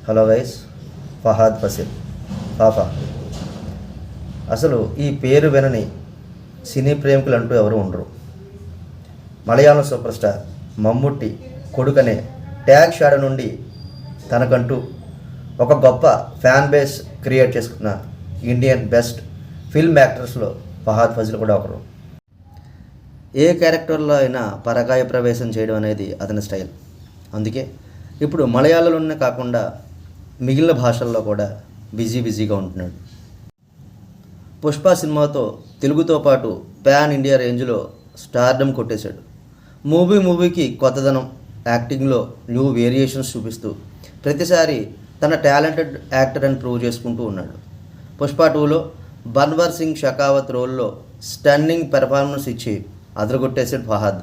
Hello guys, Fahad Faseel పాపా. అసలు ఈ పేరు వినని సినీ ప్రేమికులు అంటూ ఎవరు ఉండరు. మలయాళం సూపర్ స్టార్ మమ్ముట్టి కొడుకనే ట్యాగ్ షాడ నుండి తనకంటూ ఒక గొప్ప ఫ్యాన్ బేస్ క్రియేట్ చేసుకున్న ఇండియన్ బెస్ట్ ఫిల్మ్ యాక్టర్స్లో ఫహాద్ ఫజీల్ కూడా ఒకరు. ఏ క్యారెక్టర్లో అయినా పరకాయ ప్రవేశం చేయడం అనేది అతని స్టైల్. అందుకే ఇప్పుడు మలయాళంలోనే కాకుండా మిగిలిన భాషల్లో కూడా బిజీగా ఉంటున్నాడు. పుష్ప సినిమాతో తెలుగుతో పాటు పాన్ ఇండియా రేంజ్లో స్టార్డమ్ కొట్టేశాడు. మూవీకి కొత్తదనం, యాక్టింగ్లో న్యూ వేరియేషన్స్ చూపిస్తూ ప్రతిసారి తన టాలెంటెడ్ యాక్టర్ అని ప్రూవ్ చేసుకుంటూ ఉన్నాడు. పుష్ప 2లో బన్వర్ సింగ్ షకావత్ రోల్లో స్టన్నింగ్ పెర్ఫార్మెన్స్ ఇచ్చి అదరగొట్టేశాడు ఫహాద్.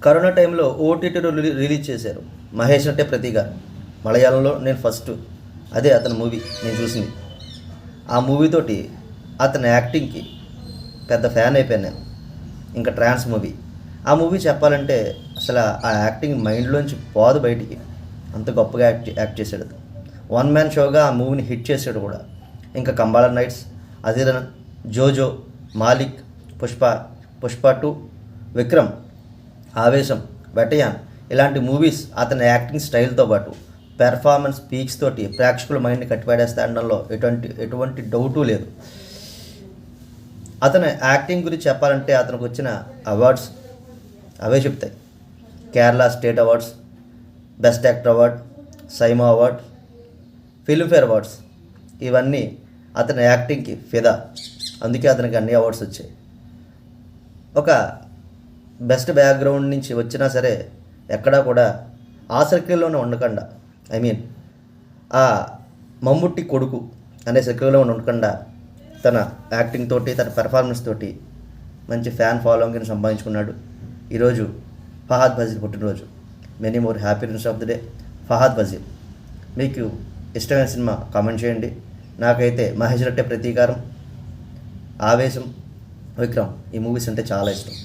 కరోనా టైంలో ఓటీటీలో రిలీజ్ చేశారు మహేష్ నటే ప్రతిగా. మలయాళంలో నేను ఫస్ట్ అదే అతని మూవీ నేను చూసింది. ఆ మూవీతోటి అతని యాక్టింగ్కి పెద్ద ఫ్యాన్ అయిపోయాను నేను. ఇంకా ట్రాన్స్ మూవీ, ఆ మూవీ చెప్పాలంటే అసలు ఆ యాక్టింగ్ మైండ్లోంచి పోదు బయటికి. అంత గొప్పగా యాక్ట్ చేశాడు. వన్ మ్యాన్ షోగా ఆ మూవీని హిట్ చేశాడు కూడా. ఇంకా కంబాళ నైట్స్, అధిరన్, జోజో, మాలిక్, పుష్ప 2, విక్రమ్, ఆవేశం, వెటయాన్ ఇలాంటి మూవీస్ అతని యాక్టింగ్ స్టైల్తో పాటు పెర్ఫార్మెన్స్ పీక్స్ తోటి ప్రేక్షకుల మైండ్ని కట్టిపడేస్తా అనడంలో ఎటువంటి డౌటు లేదు. అతని యాక్టింగ్ గురించి చెప్పాలంటే అతనికి వచ్చిన అవార్డ్స్ అవే చెప్తాయి. Kerala state awards, best actor award, SIIMA award, Filmfare awards ఇవన్నీ అతని యాక్టింగ్కి ఫిదా. అందుకే అతనికి అన్ని అవార్డ్స్ వచ్చాయి. ఒక బెస్ట్ బ్యాక్గ్రౌండ్ నుంచి వచ్చినా సరే ఎక్కడా కూడా ఆ సర్కిల్లోనే ఉండకుండా, ఆ మమ్ముట్టి కొడుకు అనే సర్కిల్లో ఉండకుండా తన యాక్టింగ్ తోటి, తన పెర్ఫార్మెన్స్ తోటి మంచి ఫ్యాన్ ఫాలోయింగ్ని సంపాదించుకున్నాడు. ఈరోజు ఫహాద్ ఫజీల్ పుట్టినరోజు. Many more happy returns of the day Fahadh Faasil. మీకు ఇష్టమైన సినిమా కామెంట్ చేయండి. నాకైతే మహేష్ రెడ్డి ప్రతీకారం, ఆవేశం, విక్రమ్ ఈ మూవీస్ అంటే చాలా ఇష్టం.